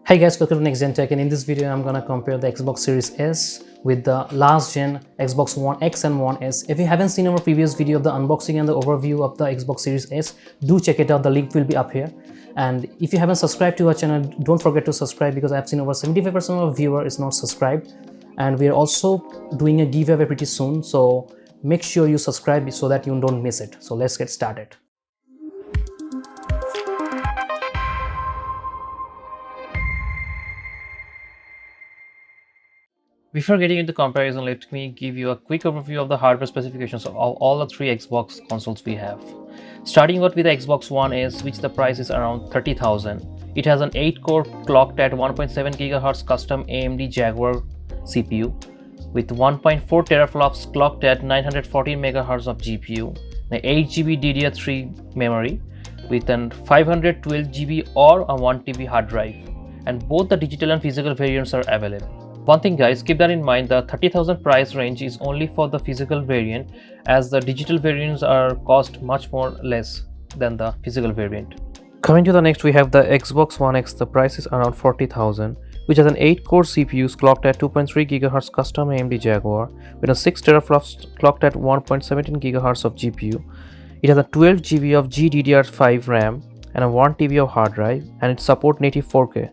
Hey guys, welcome to Next Gen Tech, and in this video I'm gonna compare the Xbox Series S with the last gen Xbox One X and One S. If you haven't seen our previous video of the unboxing and the overview of the Xbox Series S, do check it out. The link will be up here. And if you haven't subscribed to our channel, don't forget to subscribe, because I've seen over 75% of our viewer is not subscribed. And we are also doing a giveaway pretty soon, so make sure you subscribe so that you don't miss it. So let's get started. Before getting into comparison, let me give you a quick overview of the hardware specifications of all the three Xbox consoles we have. Starting out with the Xbox One S, which the price is around 30,000. It has an 8-core clocked at 1.7 GHz custom AMD Jaguar CPU with 1.4 teraflops clocked at 914 MHz of GPU, an 8GB DDR3 memory with an 512 GB or a 1 TB hard drive, and both the digital and physical variants are available. One thing guys, keep that in mind, the 30,000 price range is only for the physical variant, as the digital variants are cost much more less than the physical variant. Coming to the next, we have the Xbox One X. The price is around 40,000, which has an 8-core CPU clocked at 2.3 GHz custom AMD Jaguar with a 6 teraflops clocked at 1.17 GHz of GPU. It has a 12 GB of GDDR5 RAM and a 1 TB of hard drive, and it supports native 4K.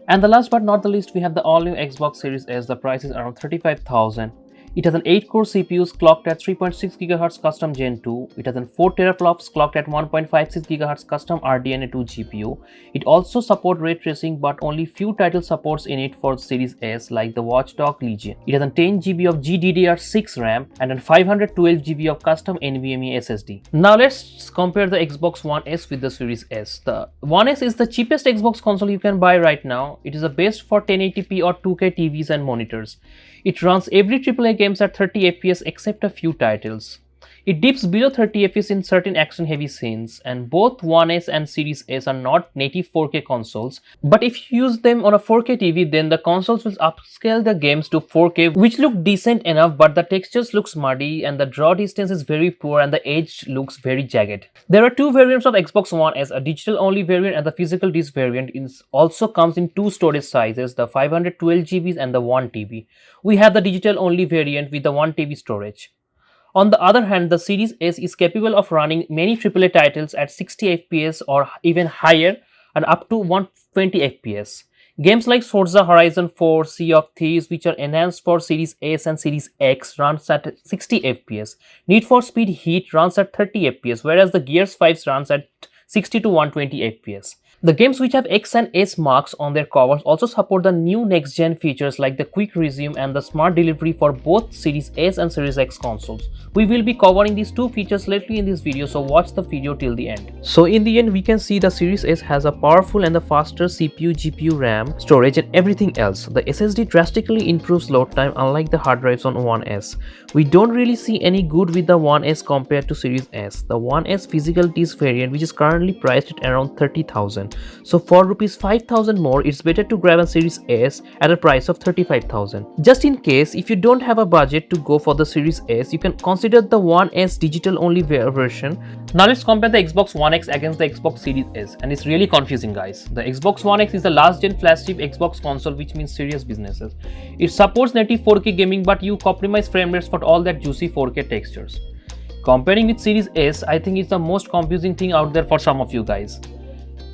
And the last but not the least, we have the all-new Xbox Series S. The price is around 35,000. It has an 8-core CPU clocked at 3.6 GHz custom Gen 2. It has an 4 teraflops clocked at 1.56 GHz custom RDNA 2 GPU. It also supports ray tracing, but only few title supports in it for Series S, like the Watch Dogs Legion. It has a 10 GB of GDDR6 RAM and a 512 GB of custom NVMe SSD. Now let's compare the Xbox One S with the Series S. The One S is the cheapest Xbox console you can buy right now. It is the best for 1080p or 2K TVs and monitors. It runs every AAA games at 30 FPS except a few titles. It dips below 30 FPS in certain action-heavy scenes, and both One S and Series S are not native 4K consoles. But if you use them on a 4K TV, then the consoles will upscale the games to 4K, which look decent enough, but the textures looks muddy and the draw distance is very poor and the edge looks very jagged. There are two variants of Xbox One S, a digital-only variant and the physical disc variant. It also comes in two storage sizes, the 512 GB and the 1 TB. We have the digital-only variant with the 1 TB storage. On the other hand, the Series S is capable of running many AAA titles at 60 FPS or even higher, and up to 120 FPS. Games like Forza Horizon 4, Sea of Thieves, which are enhanced for Series S and Series X, runs at 60 FPS. Need for Speed Heat runs at 30 FPS, whereas the Gears 5 runs at 60 to 120 FPS. The games which have X and S marks on their covers also support the new next-gen features like the Quick Resume and the Smart Delivery for both Series S and Series X consoles. We will be covering these two features later in this video, so watch the video till the end. So in the end, we can see the Series S has a powerful and the faster CPU, GPU, RAM, storage and everything else. The SSD drastically improves load time, unlike the hard drives on One S. We don't really see any good with the One S compared to Series S. The One S physical disc variant, which is currently priced at around 30,000. So for rupees 5,000 more, it's better to grab a Series S at a price of 35,000. Just in case, if you don't have a budget to go for the Series S, you can consider the One S digital only version. Now let's compare the Xbox One X against the Xbox Series S, and it's really confusing guys. The Xbox One X is the last gen flagship Xbox console, which means serious businesses. It supports native 4K gaming, but you compromise frame rates for all that juicy 4K textures. Comparing with Series S, I think it's the most confusing thing out there for some of you guys.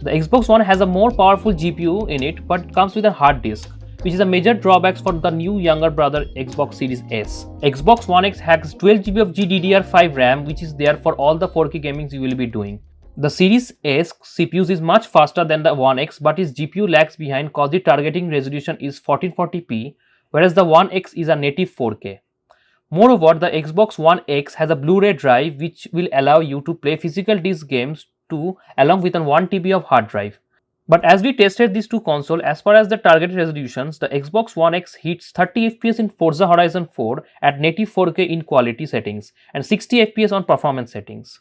The Xbox One has a more powerful GPU in it, but comes with a hard disk, which is a major drawback for the new younger brother Xbox Series S. Xbox One X has 12 GB of GDDR5 RAM, which is there for all the 4K gaming you will be doing. The Series S CPU is much faster than the One X, but its GPU lags behind cause the targeting resolution is 1440p, whereas the One X is a native 4K. Moreover, the Xbox One X has a Blu-ray drive, which will allow you to play physical disc games too, along with a 1 TB of hard drive. But as we tested these two consoles, as far as the target resolutions, the Xbox One X hits 30 FPS in Forza Horizon 4 at native 4K in quality settings and 60 FPS on performance settings.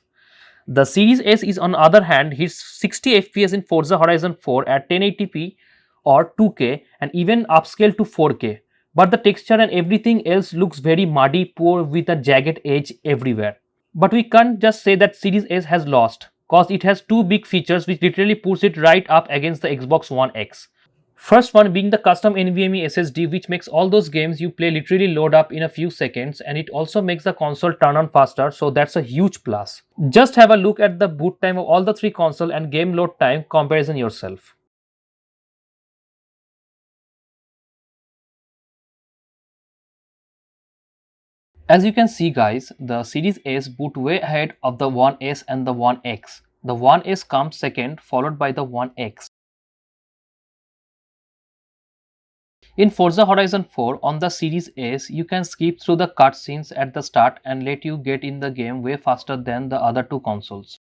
The Series S is on the other hand hits 60 FPS in Forza Horizon 4 at 1080p or 2K and even upscale to 4K. But the texture and everything else looks very muddy, poor with a jagged edge everywhere. But we can't just say that Series S has lost, cause it has two big features which literally puts it right up against the Xbox One X. First one being the custom NVMe SSD, which makes all those games you play literally load up in a few seconds, and it also makes the console turn on faster, so that's a huge plus. Just have a look at the boot time of all the three console and game load time comparison yourself. As you can see guys, the Series S boot way ahead of the One S and the One X. The One S comes second, followed by the One X. In Forza Horizon 4 on the Series S, you can skip through the cutscenes at the start and let you get in the game way faster than the other two consoles.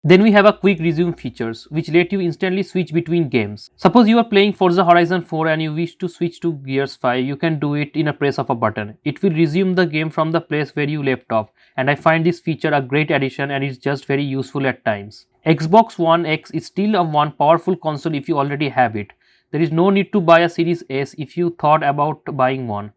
Then we have a quick resume features which let you instantly switch between games. Suppose you are playing Forza Horizon 4 and you wish to switch to Gears 5, you can do it in a press of a button. It will resume the game from the place where you left off, and I find this feature a great addition and it's just very useful at times. Xbox One X is still a one powerful console if you already have it. There is no need to buy a Series S if you thought about buying one.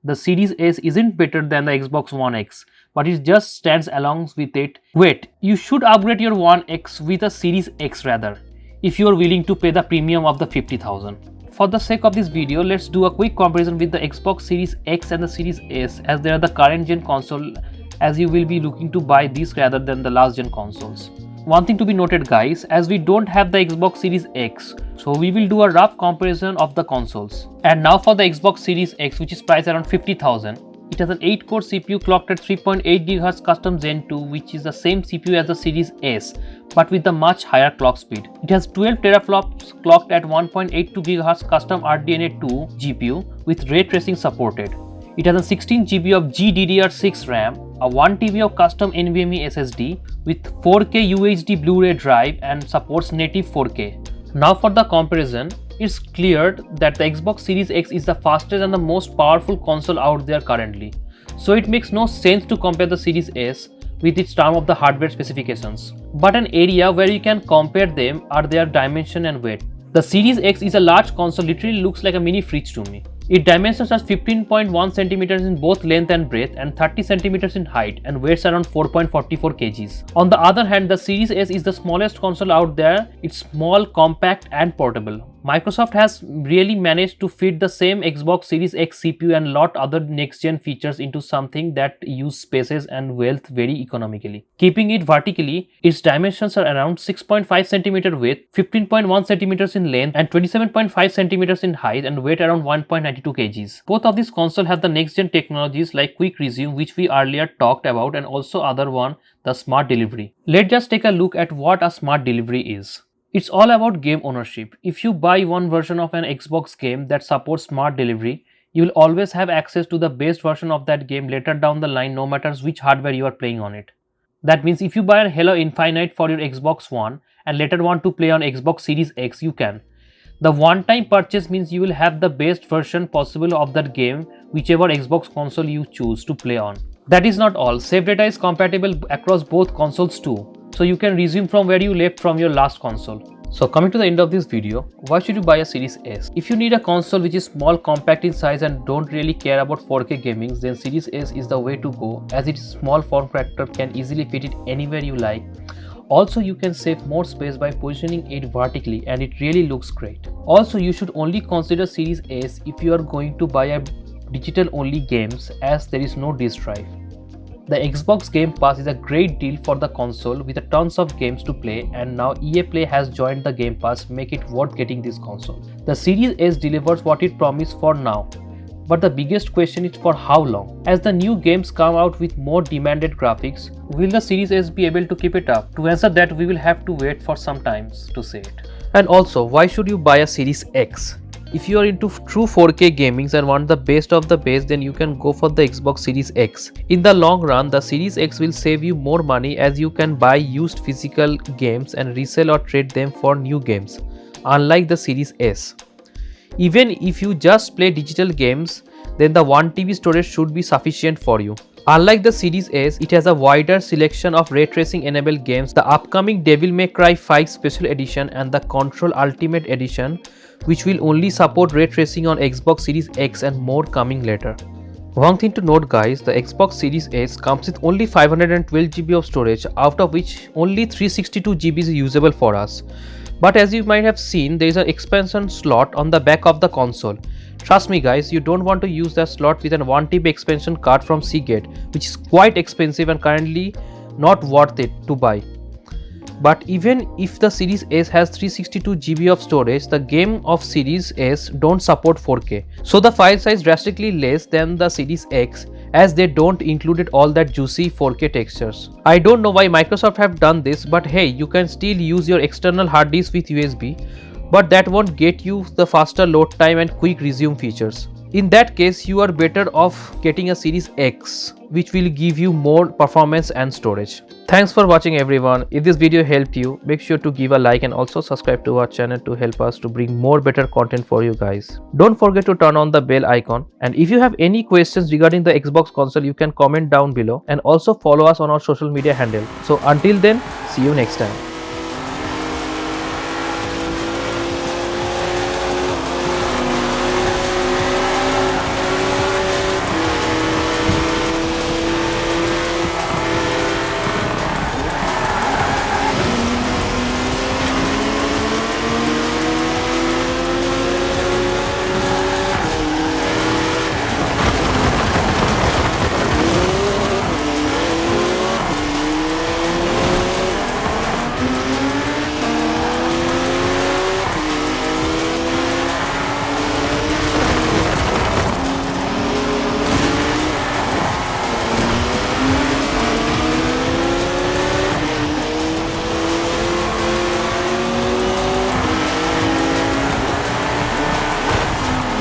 The Series S isn't better than the Xbox One X, but it just stands along with it. Wait, you should upgrade your One X with a Series X rather, if you are willing to pay the premium of the 50,000. For the sake of this video, let's do a quick comparison with the Xbox Series X and the Series S, as they are the current gen console, as you will be looking to buy these rather than the last gen consoles. One thing to be noted guys, as we don't have the Xbox Series X, so we will do a rough comparison of the consoles. And now for the Xbox Series X, which is priced around 50,000. It has an 8-core CPU clocked at 3.8 GHz custom Zen 2, which is the same CPU as the Series S, but with a much higher clock speed. It has 12 teraflops clocked at 1.82 GHz custom RDNA 2 GPU with ray tracing supported. It has a 16 GB of GDDR6 RAM, a 1 TB of custom NVMe SSD with 4K UHD Blu-ray drive and supports native 4K. Now for the comparison, it's clear that the Xbox Series X is the fastest and the most powerful console out there currently. So it makes no sense to compare the Series S with its term of the hardware specifications. But an area where you can compare them are their dimension and weight. The Series X is a large console, literally looks like a mini fridge to me. It dimensions as 15.1 cm in both length and breadth and 30 cm in height and weighs around 4.44 kgs. On the other hand, the Series S is the smallest console out there. It's small, compact and portable. Microsoft has really managed to fit the same Xbox Series X CPU and lot other next-gen features into something that use spaces and wealth very economically. Keeping it vertically, its dimensions are around 6.5 cm width, 15.1 cm in length and 27.5 cm in height and weight around 1.92 kgs. Both of these consoles have the next-gen technologies like Quick Resume, which we earlier talked about, and also other one, the Smart Delivery. Let's just take a look at what a Smart Delivery is. It's all about game ownership. If you buy one version of an Xbox game that supports Smart Delivery, you will always have access to the best version of that game later down the line, no matter which hardware you are playing on it. That means if you buy a Halo Infinite for your Xbox One and later want to play on Xbox Series X, you can. The one-time purchase means you will have the best version possible of that game, whichever Xbox console you choose to play on. That is not all. Save data is compatible across both consoles too. So you can resume from where you left from your last console. So coming to the end of this video, why should you buy a Series S? If you need a console which is small, compact in size and don't really care about 4K gaming, then Series S is the way to go, as its small form factor can easily fit it anywhere you like. Also, you can save more space by positioning it vertically and it really looks great. Also, you should only consider Series S if you are going to buy a digital only games, as there is no disk drive. The Xbox Game Pass is a great deal for the console with a tons of games to play, and now EA Play has joined the Game Pass, make it worth getting this console. The Series S delivers what it promised for now, but the biggest question is for how long. As the new games come out with more demanded graphics, will the Series S be able to keep it up? To answer that, we will have to wait for some time to say it. And also, why should you buy a Series X? If you are into true 4K gamings and want the best of the best, then you can go for the Xbox Series X. In the long run, the Series X will save you more money, as you can buy used physical games and resell or trade them for new games, unlike the Series S. Even if you just play digital games, then the 1 TB storage should be sufficient for you. Unlike the Series S, it has a wider selection of ray tracing enabled games. The upcoming Devil May Cry 5 Special Edition and the Control Ultimate Edition, which will only support ray tracing on Xbox Series X, and more coming later. One thing to note guys, the Xbox Series S comes with only 512GB of storage, out of which only 362GB is usable for us. But as you might have seen, there is an expansion slot on the back of the console. Trust me guys, you don't want to use that slot with an 1TB expansion card from Seagate, which is quite expensive and currently not worth it to buy. But even if the Series S has 362GB of storage, the game of Series S don't support 4K. So the file size drastically less than the Series X, as they don't included all that juicy 4K textures. I don't know why Microsoft have done this, but hey, you can still use your external hard disk with USB, but that won't get you the faster load time and quick resume features. In that case, you are better off getting a Series X, which will give you more performance and storage. Thanks for watching everyone. If this video helped you, make sure to give a like and also subscribe to our channel to help us to bring more better content for you guys. Don't forget to turn on the bell icon, and if you have any questions regarding the Xbox console, you can comment down below and also follow us on our social media handle. So until then, see you next time.